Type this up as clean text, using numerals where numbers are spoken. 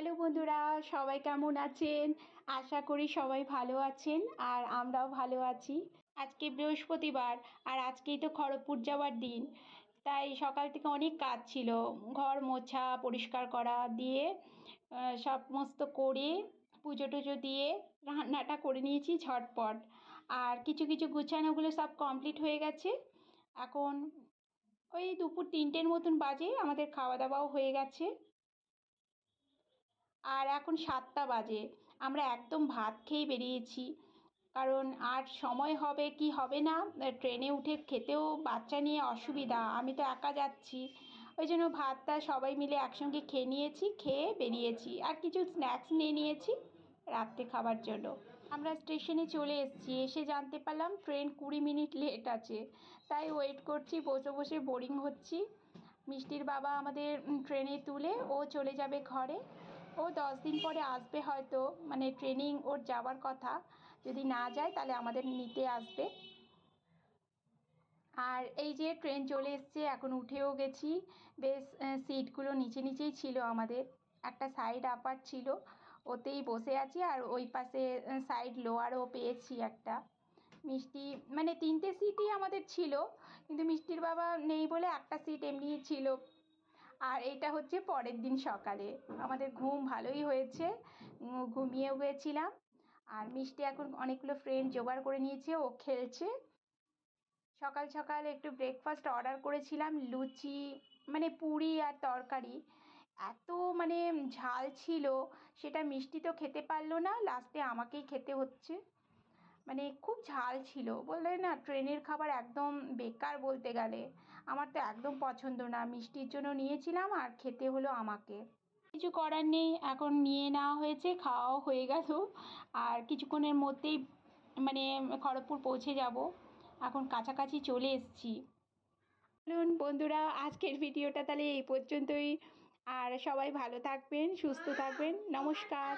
Hello বন্ধুরা, সবাই কেমন আছেন? আশা করি সবাই ভালো আছেন আর আমরাও ভালো আছি। আজকে বৃহস্পতিবার আর আজকেই তো খড়গপুর যাওয়ার দিন। তাই সকাল থেকে অনেক কাজ ছিল। ঘর মোছা, পরিষ্কার করা দিয়ে সমস্ত করে পুজো টুজো দিয়ে রান্নাটা করে নিয়েছি ঝটপট। আর কিছু কিছু গুছানোগুলো সব কমপ্লিট হয়ে গেছে। এখন ওই দুপুর 3টের মতন বাজে, আমাদের খাওয়া দাওয়াও হয়ে গেছে। আর এখন 7টা বাজে, আমরা একদম ভাত খেয়ে বেরিয়েছি। কারণ আর সময় হবে কি হবে না, ট্রেনে উঠে খেতেও বাচ্চা নিয়ে অসুবিধা, আমি তো একা যাচ্ছি। ওই জন্য ভাতটা সবাই মিলে একসঙ্গে খেয়ে নিয়েছি, খেয়ে বেরিয়েছি। আর কিছু স্ন্যাক্স নিয়ে নিয়েছি রাত্রে খাবার জন্য। আমরা স্টেশনে চলে এসেছি, এসে জানতে পারলাম ট্রেন 20 মিনিট লেট আছে। তাই ওয়েট করছি, বসে বসে বোরিং হচ্ছি। মিষ্টির বাবা আমাদের ট্রেনে তুলে ও চলে যাবে ঘরে। ও 10 দিন পরে আসবে হয়তো, মানে ট্রেনিং ওর যাওয়ার কথা। যদি না যায় তাহলে আমাদের নিতে আসবে। আর এই যে ট্রেন চলে এসছে, এখন উঠেও গেছি। বেশ সিটগুলো নিচে নিচেই ছিল আমাদের। একটা সাইড আপার ছিল, ওতেই বসে আছি। আর ওই পাশে সাইড লোয়ারও পেয়েছি একটা। মিষ্টি মানে 3টে সিটই আমাদের ছিল, কিন্তু মিষ্টির বাবা নেই বলে একটা সিট এমনি ছিল। আর এটা হচ্ছে পরের দিন সকালে। আমাদের ঘুম ভালোই হয়েছে, ঘুমিয়েও গেছিলাম। আর মিষ্টি এখন অনেকগুলো ফ্রেন্ড জোগাড় করে নিয়েছে, ও খেলছে। সকাল সকাল একটু ব্রেকফাস্ট অর্ডার করেছিলাম, লুচি মানে পুরি আর তরকারি। এত মানে ঝাল ছিল, সেটা মিষ্টি তো খেতে পারলো না, লাস্টে আমাকেই খেতে হচ্ছে। মানে খুব ঝাল ছিল, বললে না ট্রেনের খাবার একদম বেকার বলতে গেলে। আমার তো একদম পছন্দ না, মিষ্টির জন্য নিয়েছিলাম আর খেতে হলো আমাকে। কিছু করার নেই, এখন নিয়ে নেওয়া হয়েছে, খাওয়াও হয়ে গেল। আর কিছুক্ষণের মধ্যেই মানে খড়গপুর পৌঁছে যাব। এখন কাছাকাছি চলে এসেছি। বলুন বন্ধুরা, আজকের ভিডিওটা তাহলে এই পর্যন্তই। আর সবাই ভালো থাকবেন, সুস্থ থাকবেন। নমস্কার।